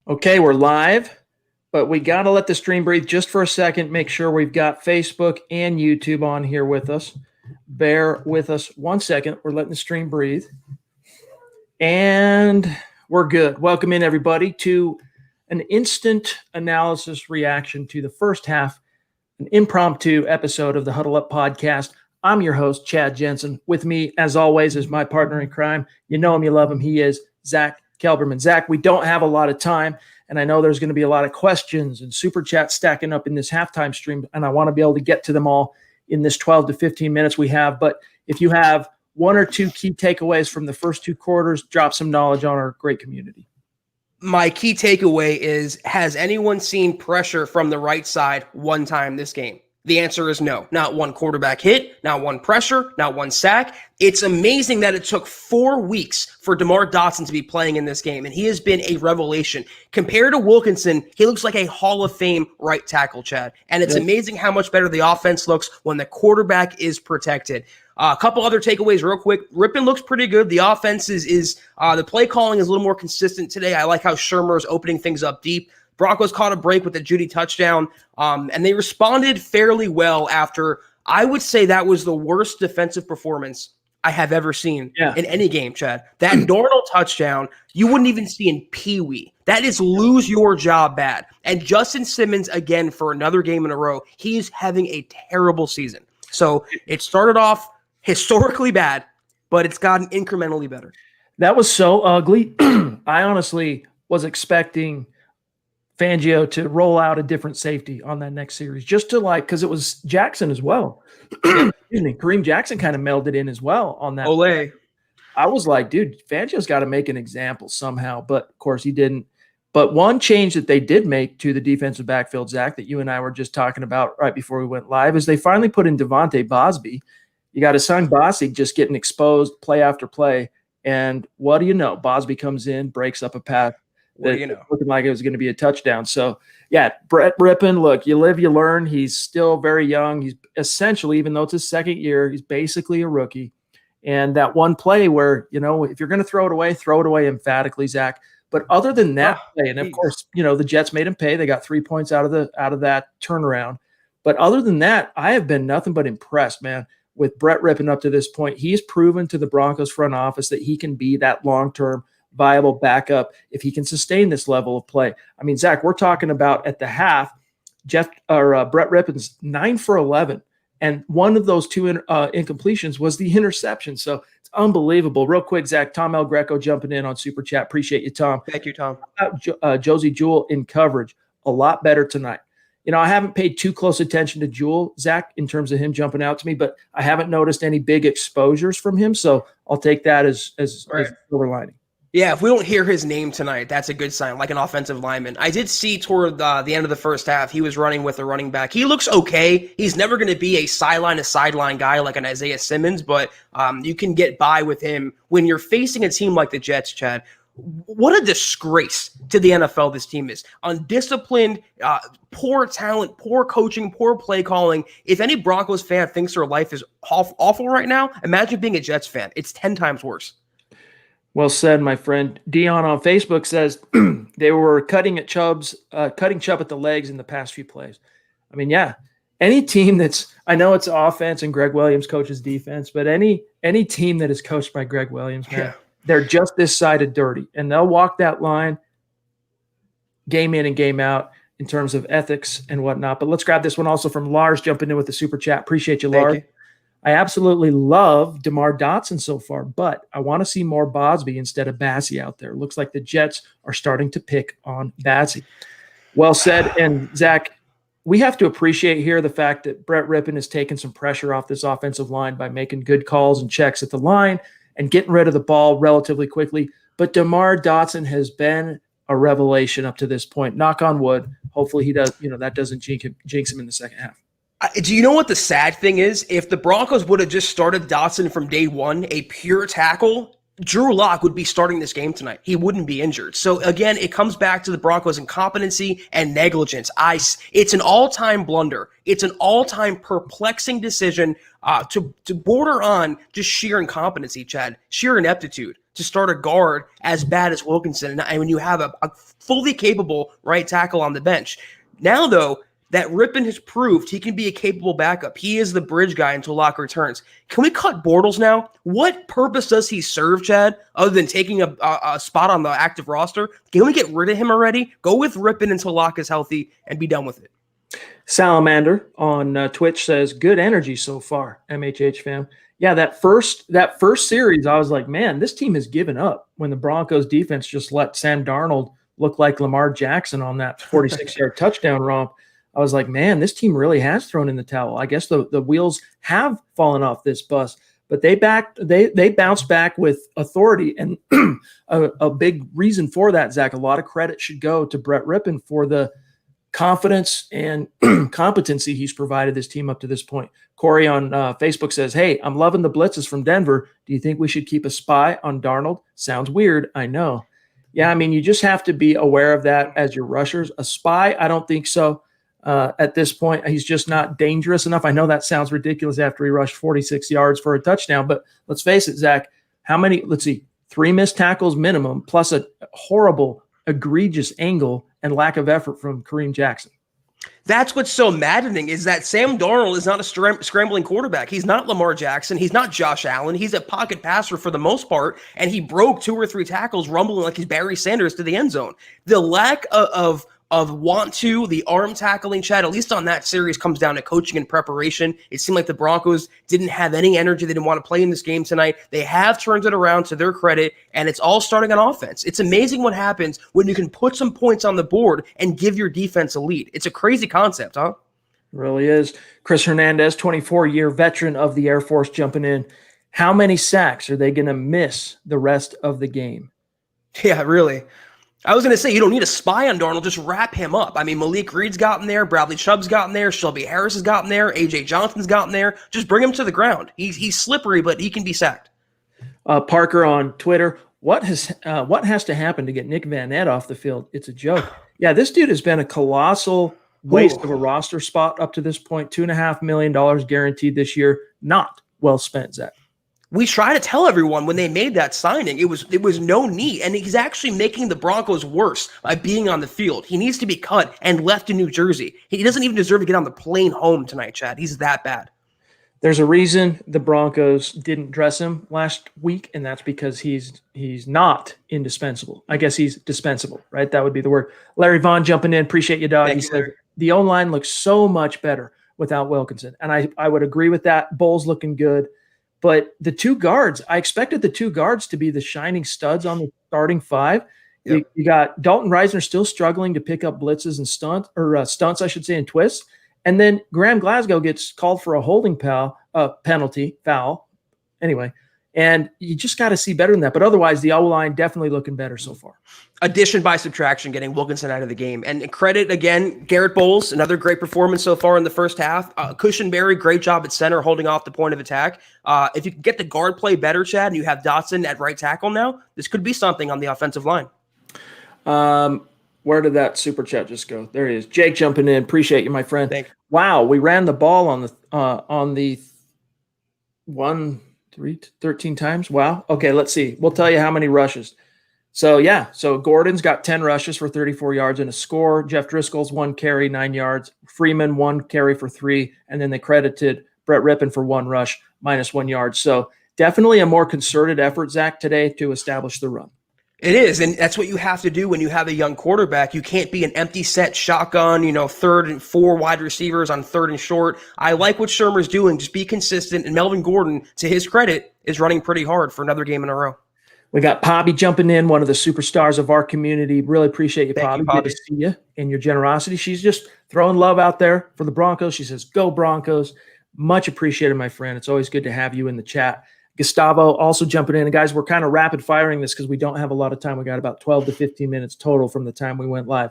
Okay, we're live, but we got to let the stream breathe just for a second. Make sure we've got Facebook and YouTube on here with us. Bear with us 1 second. We're letting the stream breathe. And we're good. Welcome in, everybody, to an instant analysis reaction to the first half, an impromptu episode of the Huddle Up podcast. I'm your host, Chad Jensen. With me, as always, is my partner in crime. You know him, you love him. He is Zack Kelberman. Zack, we don't have a lot of time, and I know there's going to be a lot of questions and super chats stacking up in this halftime stream, and I want to be able to get to them all in this 12 to 15 minutes we have. But if you have one or two key takeaways from the first two quarters, drop some knowledge on our great community. My key takeaway is, has anyone seen pressure from the right side one time this game? The answer is no. Not one quarterback hit, not one pressure, not one sack. It's amazing that it took 4 weeks for DeMar Dotson to be playing in this game, and he has been a revelation. Compared to Wilkinson, he looks like a Hall of Fame right tackle, Chad. And it's amazing how much better the offense looks when the quarterback is protected. A couple other takeaways real quick. Rypien looks pretty good. The offense is the play calling is a little more consistent today. I like how Shermer is opening things up deep. Broncos caught a break with the Judy touchdown, and they responded fairly well after, I would say that was the worst defensive performance I have ever seen in any game, Chad. That Darnold touchdown, you wouldn't even see in Pee-wee. That is lose your job bad. And Justin Simmons, again, for another game in a row, he's having a terrible season. So it started off historically bad, but it's gotten incrementally better. That was so ugly. I honestly was expecting Fangio to roll out a different safety on that next series, just to because it was Jackson as well. Excuse me, Kareem Jackson kind of melded in as well on that. Ole. I was like, dude, Fangio's got to make an example somehow, but of course he didn't. But one change that they did make to the defensive backfield, Zach, that you and I were just talking about right before we went live, is they finally put in Devontae Bosby. You got his son Bosby just getting exposed play after play, and what do you know? Bosby comes in, breaks up a pass. Looking like it was going to be a touchdown. So, yeah, Brett Rypien, look, you live, you learn. He's still very young. He's essentially, even though it's his second year, he's basically a rookie. And that one play where, if you're going to throw it away emphatically, Zach. But other than that play, and of course, the Jets made him pay. They got 3 points out of that turnaround. But other than that, I have been nothing but impressed, man, with Brett Rypien up to this point. He's proven to the Broncos front office that he can be that long-term viable backup if he can sustain this level of play. I mean, Zach, we're talking about at the half, Brett Rypien's 9 for 11, and one of those two incompletions was the interception. So it's unbelievable. Real quick, Zach, Tom El Greco jumping in on Super Chat. Appreciate you, Tom. Thank you, Tom. Josie Jewell in coverage, a lot better tonight. I haven't paid too close attention to Jewell, Zach, in terms of him jumping out to me, but I haven't noticed any big exposures from him. So I'll take that as silver lining. Yeah, if we don't hear his name tonight, that's a good sign, like an offensive lineman. I did see toward the end of the first half, he was running with a running back. He looks okay. He's never going to be a sideline guy like an Isaiah Simmons, but you can get by with him when you're facing a team like the Jets, Chad. What a disgrace to the NFL this team is. Undisciplined, poor talent, poor coaching, poor play calling. If any Broncos fan thinks their life is awful right now, imagine being a Jets fan. It's 10 times worse. Well said, my friend. Dion on Facebook says they were cutting Chubb at the legs in the past few plays. I mean, yeah, any team I know it's offense and Greg Williams coaches defense, but any team that is coached by Greg Williams, man, they're just this side of dirty, and they'll walk that line game in and game out in terms of ethics and whatnot. But let's grab this one also from Lars jumping in with the super chat. Appreciate you, Lars. Thank you. I absolutely love DeMar Dotson so far, but I want to see more Bosby instead of Bassey out there. Looks like the Jets are starting to pick on Bassey. Well said. And, Zach, we have to appreciate here the fact that Brett Rypien has taken some pressure off this offensive line by making good calls and checks at the line and getting rid of the ball relatively quickly. But DeMar Dotson has been a revelation up to this point. Knock on wood. Hopefully he does, that doesn't jinx him in the second half. Do you know what the sad thing is? If the Broncos would have just started Dotson from day one, a pure tackle, Drew Lock would be starting this game tonight. He wouldn't be injured. So, again, it comes back to the Broncos' incompetency and negligence. It's an all-time blunder. It's an all-time perplexing decision to border on just sheer incompetency, Chad, sheer ineptitude. to start a guard as bad as Wilkinson, and when you have a fully capable right tackle on the bench. Now, though, that Rypien has proved he can be a capable backup. He is the bridge guy until Locke returns. Can we cut Bortles now? What purpose does he serve, Chad, other than taking a spot on the active roster? Can we get rid of him already? Go with Rypien until Locke is healthy and be done with it. Salamander on Twitch says, good energy so far, MHH fam. Yeah, that first series, I was like, man, this team has given up when the Broncos defense just let Sam Darnold look like Lamar Jackson on that 46-yard touchdown romp. I was like, man, this team really has thrown in the towel. I guess the wheels have fallen off this bus, but they bounced back with authority. And a big reason for that, Zach, a lot of credit should go to Brett Rypien for the confidence and competency he's provided this team up to this point. Corey on Facebook says, hey, I'm loving the blitzes from Denver. Do you think we should keep a spy on Darnold? Sounds weird, I know. Yeah, I mean, you just have to be aware of that as your rushers. A spy, I don't think so. At this point, he's just not dangerous enough. I know that sounds ridiculous after he rushed 46 yards for a touchdown, but let's face it, Zach, how many, 3 missed tackles minimum, plus a horrible, egregious angle and lack of effort from Kareem Jackson. That's what's so maddening is that Sam Darnold is not a scrambling quarterback. He's not Lamar Jackson. He's not Josh Allen. He's a pocket passer for the most part, and he broke 2 or 3 tackles rumbling like he's Barry Sanders to the end zone. The lack of the arm tackling, Chad, at least on that series, comes down to coaching and preparation. It seemed like the Broncos didn't have any energy. They didn't want to play in this game tonight. They have turned it around to their credit, and it's all starting on offense. It's amazing what happens when you can put some points on the board and give your defense a lead. It's a crazy concept, huh? It really is. Chris Hernandez, 24-year veteran of the Air Force, jumping in. How many sacks are they going to miss the rest of the game? Yeah, really. I was going to say, you don't need a spy on Darnold. Just wrap him up. I mean, Malik Reed's gotten there. Bradley Chubb's gotten there. Shelby Harris has gotten there. A.J. Johnson's gotten there. Just bring him to the ground. He's slippery, but he can be sacked. Parker on Twitter, what has to happen to get Nick Van Nett off the field? It's a joke. Yeah, this dude has been a colossal waste of a roster spot up to this point. $2.5 million guaranteed this year. Not well spent, Zach. We try to tell everyone when they made that signing, it was no need, and he's actually making the Broncos worse by being on the field. He needs to be cut and left in New Jersey. He doesn't even deserve to get on the plane home tonight, Chad. He's that bad. There's a reason the Broncos didn't dress him last week, and that's because he's not indispensable. I guess he's dispensable, right? That would be the word. Larry Vaughn jumping in. Appreciate you, dog. He said the O-line looks so much better without Wilkinson, and I would agree with that. Bull's looking good. But the 2 guards, I expected the 2 guards to be the shining studs on the starting 5. Yep. You got Dalton Reisner still struggling to pick up blitzes and stunts, I should say, and twists. And then Graham Glasgow gets called for a holding foul. Anyway, and you just got to see better than that. But otherwise, the O-line definitely looking better so far. Addition by subtraction, getting Wilkinson out of the game. And credit, again, Garrett Bowles, another great performance so far in the first half. Cushenberry, great job at center, holding off the point of attack. If you can get the guard play better, Chad, and you have Dotson at right tackle now, this could be something on the offensive line. Where did that super chat just go? There he is. Jake jumping in. Appreciate you, my friend. Thank you. Wow, we ran the ball on the 13 times. Wow. Okay, let's see. We'll tell you how many rushes. So Gordon's got 10 rushes for 34 yards and a score. Jeff Driscoll's 1 carry, 9 yards. Freeman 1 carry for 3, and then they credited Brett Rypien for 1 rush, -1 yard. So definitely a more concerted effort, Zach, today to establish the run. It is, and that's what you have to do when you have a young quarterback. You can't be an empty set shotgun, 3rd and 4 wide receivers on 3rd and short. I like what Shurmur's doing. Just be consistent, and Melvin Gordon, to his credit, is running pretty hard for another game in a row. We got Poppy jumping in, one of the superstars of our community. Really appreciate you, Poppy. Good to see you and your generosity. She's just throwing love out there for the Broncos. She says, go Broncos. Much appreciated, my friend. It's always good to have you in the chat. Gustavo also jumping in. And guys, we're kind of rapid firing this because we don't have a lot of time. We got about 12 to 15 minutes total from the time we went live.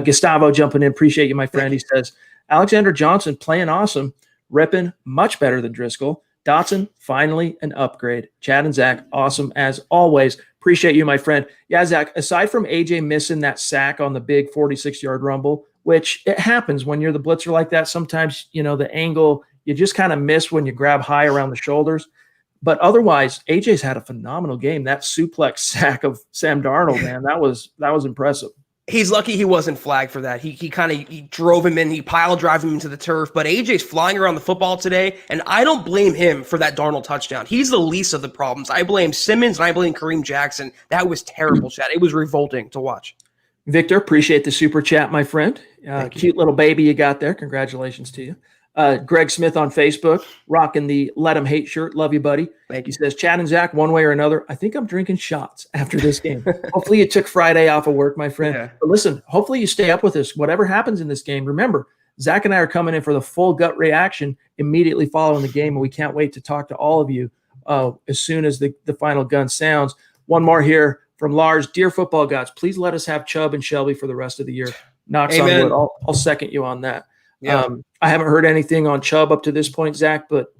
Gustavo jumping in. Appreciate you, my friend. He says, Alexander Johnson playing awesome. Rypien, much better than Driscoll. Dotson, finally an upgrade. Chad and Zach, awesome as always. Appreciate you, my friend. Yeah, Zach, aside from AJ missing that sack on the big 46-yard rumble, which it happens when you're the blitzer like that. Sometimes, the angle, you just kind of miss when you grab high around the shoulders. But otherwise, AJ's had a phenomenal game. That suplex sack of Sam Darnold, man, that was impressive. He's lucky he wasn't flagged for that. He drove him in, he pile drive him into the turf. But AJ's flying around the football today, and I don't blame him for that Darnold touchdown. He's the least of the problems. I blame Simmons and I blame Kareem Jackson. That was terrible, Chad. It was revolting to watch. Victor, appreciate the super chat, my friend. Cute little baby you got there. Congratulations to you. Greg Smith on Facebook, rocking the Let 'em Hate shirt. Love you, buddy. Thank you. He says, Chad and Zach, one way or another, I think I'm drinking shots after this game. Hopefully you took Friday off of work, my friend. Yeah. But listen, hopefully you stay up with us. Whatever happens in this game, remember, Zach and I are coming in for the full gut reaction immediately following the game, and we can't wait to talk to all of you as soon as the final gun sounds. One more here from Lars. Dear football gods, please let us have Chubb and Shelby for the rest of the year. Knocks Amen. on wood. I'll second you on that. Yeah. I haven't heard anything on Chubb up to this point, Zach, but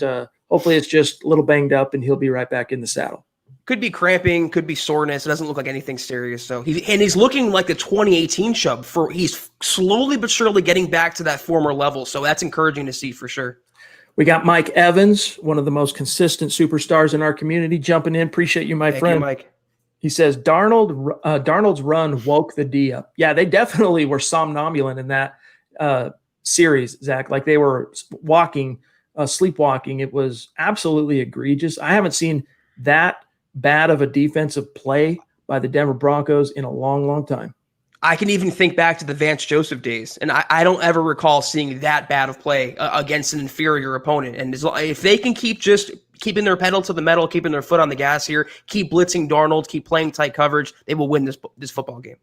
hopefully it's just a little banged up and he'll be right back in the saddle. Could be cramping, could be soreness. It doesn't look like anything serious. So he's looking like the 2018 Chubb. He's slowly but surely getting back to that former level. So that's encouraging to see for sure. We got Mike Evans, one of the most consistent superstars in our community, jumping in. Appreciate you, my friend. Thank you, Mike. He says Darnold's run woke the D up. Yeah, they definitely were somnambulant in that series, Zach. Like they were walking, sleepwalking. It was absolutely egregious. I haven't seen that bad of a defensive play by the Denver Broncos in a long, long time. I can even think back to the Vance Joseph days, and I don't ever recall seeing that bad of play against an inferior opponent. And if they can keep just keeping their pedal to the metal, keeping their foot on the gas here, keep blitzing Darnold, keep playing tight coverage, they will win this football game.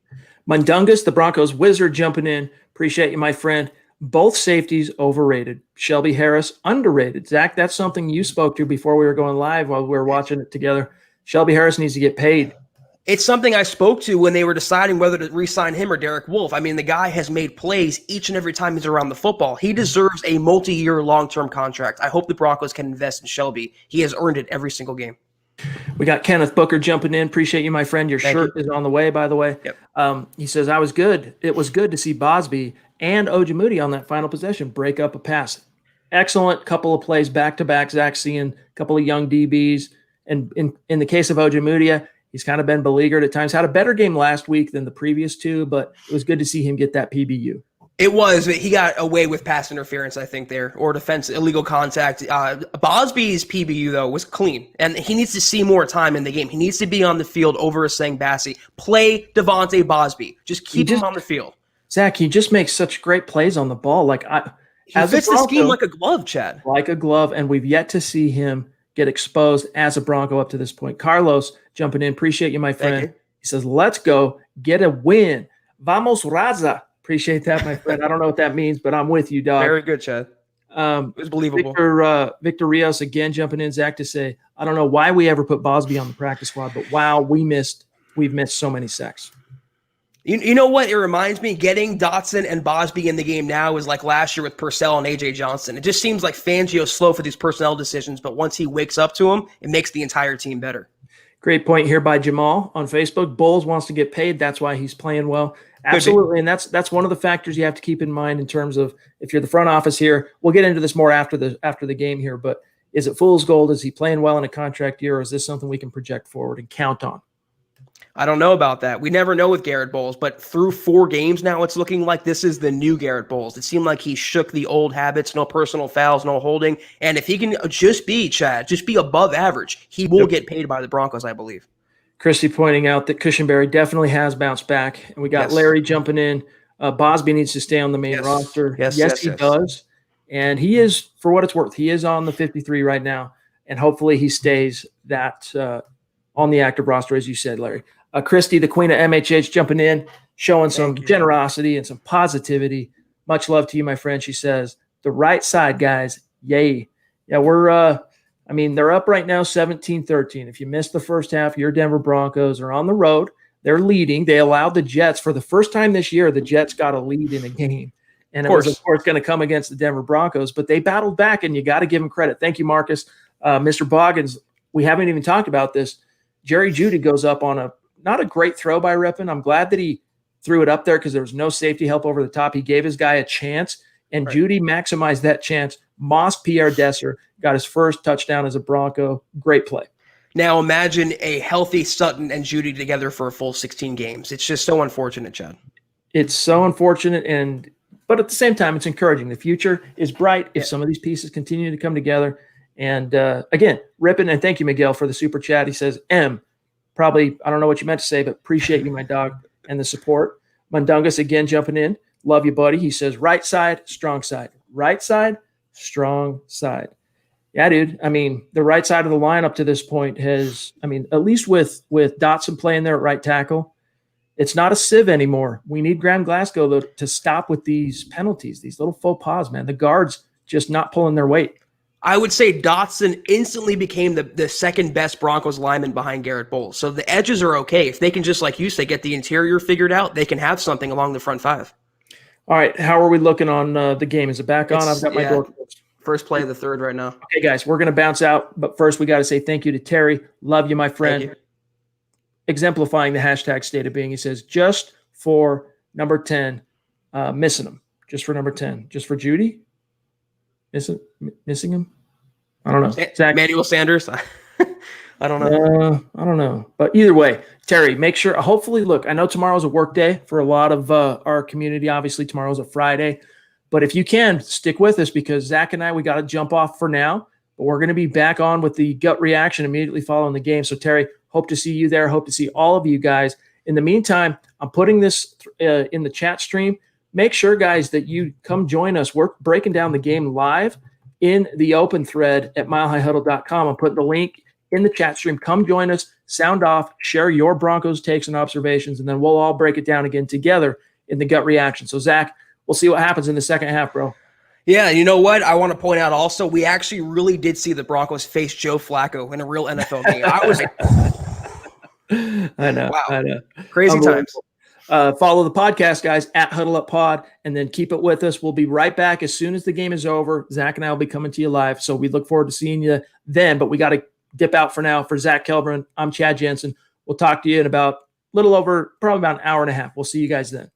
Mundungus, the Broncos wizard, jumping in. Appreciate you, my friend. Both safeties overrated. Shelby Harris underrated. Zach, that's something you spoke to before we were going live while we were watching it together. Shelby Harris needs to get paid. It's something I spoke to when they were deciding whether to re-sign him or Derek Wolfe. I mean, the guy has made plays each and every time he's around the football. He deserves a multi-year long-term contract. I hope the Broncos can invest in Shelby. He has earned it every single game. We got Kenneth Booker jumping in. Appreciate you, my friend. Your shirt is on the way, by the way. Yep. He says, I was good. It was good to see Bosby and Ojemudia on that final possession break up a pass. Excellent couple of plays back-to-back. Zach seeing a couple of young DBs. And in the case of Ojemudia, he's kind of been beleaguered at times. Had a better game last week than the previous two, but it was good to see him get that PBU. It was. He got away with pass interference, I think, there, or defense, illegal contact. Bosby's PBU, though, was clean, and he needs to see more time in the game. He needs to be on the field over Asang Bassi. Play Devontae Bosby. Just keep him on the field. Zach, he just makes such great plays on the ball. He fits the scheme like a glove, Chad. Like a glove, and we've yet to see him get exposed as a Bronco up to this point. Carlos jumping in. Appreciate you, my friend. He says, let's go get a win. Vamos, Raza. Appreciate that, my friend. I don't know what that means, but I'm with you, dog. Very good, Chad. It was believable. Victor Rios again jumping in, Zach, to say, I don't know why we ever put Bosby on the practice squad, but wow, we've missed so many sacks. You know what? It reminds me, getting Dotson and Bosby in the game now is like last year with Purcell and A.J. Johnson. It just seems like Fangio's slow for these personnel decisions, but once he wakes up to them, it makes the entire team better. Great point here by Jamal on Facebook. Bowles wants to get paid. That's why he's playing well. Absolutely, and that's one of the factors you have to keep in mind in terms of if you're the front office here. We'll get into this more after the game here, but is it fool's gold? Is he playing well in a contract year, or is this something we can project forward and count on? I don't know about that. We never know with Garrett Bowles, but through 4 games now, it's looking like this is the new Garrett Bowles. It seemed like he shook the old habits, no personal fouls, no holding, and if he can just be above average, he will get paid by the Broncos, I believe. Christy pointing out that Cushenberry definitely has bounced back. And we got Larry jumping in. Bosby needs to stay on the main roster. Yes, he does. And he is, for what it's worth, he is on the 53 right now. And hopefully he stays that on the active roster, as you said, Larry. Christy, the queen of MHH, jumping in, showing some generosity and some positivity. Much love to you, my friend. She says, the right side, guys. Yay. Yeah, they're up right now 17-13. If you missed the first half, your Denver Broncos are on the road. They're leading. They allowed the Jets, for the first time this year, the Jets got a lead in a game. And it was, of course, going to come against the Denver Broncos, but they battled back, and you got to give them credit. Thank you, Marcus. Mr. Boggins, we haven't even talked about this. Jerry Jeudy goes up on not a great throw by Rypien. I'm glad that he threw it up there because there was no safety help over the top. He gave his guy a chance, and Judy maximized that chance. Moss Pierre Desser got his first touchdown as a Bronco. Great play. Now imagine a healthy Sutton and Judy together for a full 16 games. It's just so unfortunate, Chad. It's so unfortunate, but at the same time, it's encouraging. The future is bright if some of these pieces continue to come together. And again, Rypien, and thank you, Miguel, for the super chat. He says, probably, I don't know what you meant to say, but appreciate you, my dog, and the support. Mundungus again jumping in. Love you, buddy. He says, right side, strong side. Right side, strong side. Yeah, dude. I mean, the right side of the line up to this point has, at least with Dotson playing there at right tackle, it's not a sieve anymore. We need Graham Glasgow, though, to stop with these penalties, these little faux pas, man. The guards just not pulling their weight. I would say Dotson instantly became the second best Broncos lineman behind Garrett Bowles. So the edges are okay. If they can just, like you say, get the interior figured out, they can have something along the front five. All right, how are we looking on the game? Is it back on? I've got my door closed. First play of the third right now. Okay, guys, we're going to bounce out. But first, we got to say thank you to Terry. Love you, my friend. Thank you. Exemplifying the hashtag state of being. He says, just for number 10, missing him. Just for number 10. Just for Judy? Missing him? I don't know. Zach, Manuel Sanders? I don't know. I don't know. But either way, Terry, make sure, hopefully, look, I know tomorrow's a work day for a lot of our community. Obviously, tomorrow's a Friday. But if you can, stick with us because Zach and I, we got to jump off for now. But we're going to be back on with the gut reaction immediately following the game. So, Terry, hope to see you there. Hope to see all of you guys. In the meantime, I'm putting this in the chat stream. Make sure, guys, that you come join us. We're breaking down the game live in the open thread at milehighhuddle.com. I'm putting the link in the chat stream. Come join us, sound off, share your Broncos takes and observations, and then we'll all break it down again together in the gut reaction. So, Zach, we'll see what happens in the second half, bro. Yeah, you know what? I want to point out also, we actually really did see the Broncos face Joe Flacco in a real NFL game. I was like, I know. Wow. I know. Crazy times. Follow the podcast, guys, at Huddle Up Pod, and then keep it with us. We'll be right back as soon as the game is over. Zach and I will be coming to you live, so we look forward to seeing you then. But we got to dip out for now. For Zack Kelberman, I'm Chad Jensen. We'll talk to you in about probably about an hour and a half. We'll see you guys then.